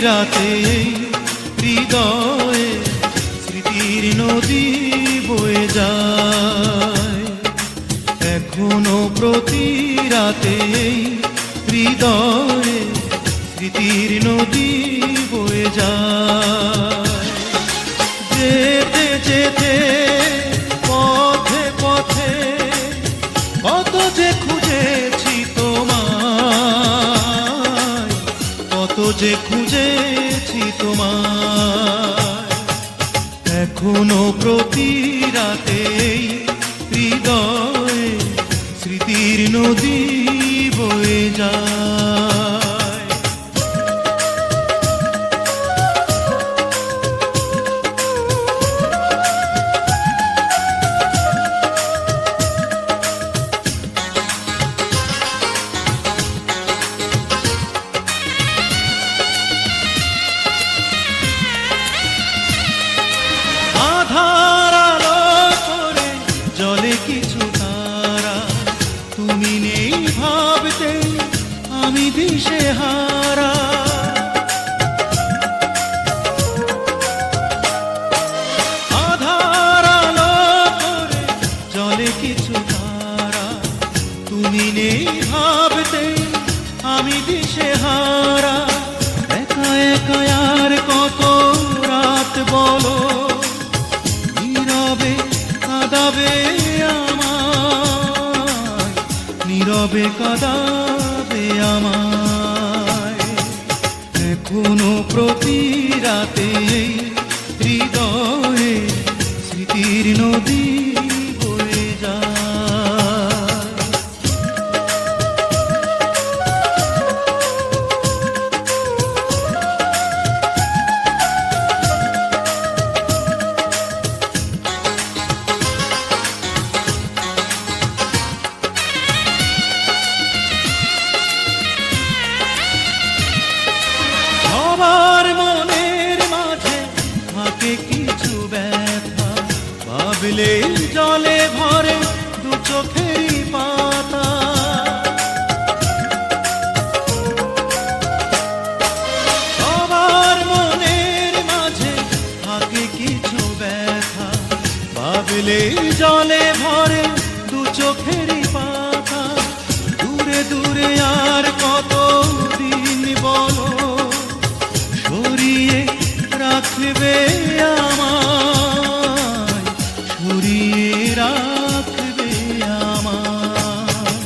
রাতে হৃদয়ে স্মৃতির নদী বয়ে যায়। এখনো প্রতি রাতে হৃদয়ে স্মৃতির নদী বয়ে যায়। যেতে যেতে পথে পথে কত যে খুঁজেছি তোমায়, কত যে খুঁজেছি তোমায়। এখনো প্রতি রাতে হৃদয়ে স্মৃতির নদী বয়ে যায়। আধার আলো করে জলে কিছু তারা, তুমি নেই ভাবতে আমি দিশেহারা। আধার আলো করে জলে কিছু তারা, তুমি নেই ভাবতে আমি দিশেহারা। একা একা আর কত রাত বলো, নীরবে কাঁদাবে আমায়, নীরবে কাঁদাবে আমায়। এখনো প্রতি রাতে হৃদয়ে স্মৃতির নদী বয়ে যায়। সবার মনের মাঝে থাকে কিছু ব্যথা, ভাবলে জলে ভরে দু চোখেরই পাতা। সবার মনের মাঝে থাকে কিছু ব্যথা, ভাবলে জলে ভরে দু চোখেরই পাতা। দূরে দূরে আর কত দিন বলো, সরিয়ে রাখবে আমায়, সরিয়ে রাখবে আমায়।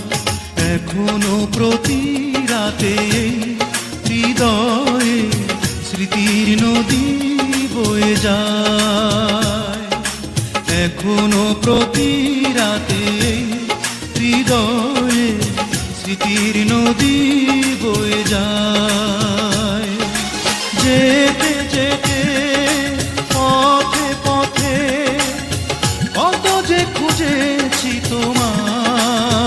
এখনো প্রতি রাতে হৃদয়ে স্মৃতির নদী বয়ে যায়। এখনো প্রতি রাতে হৃদয়ে স্মৃতির নদী বয়ে যায়। যেতে যেতে পথে পথে কত যে খুঁজেছি তোমায়,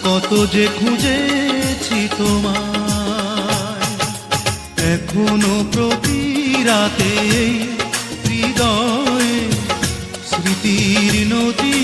কত যে খুঁজেছি তোমায়। এখনো প্রতি রাতে হৃদয়ে স্মৃতির নদী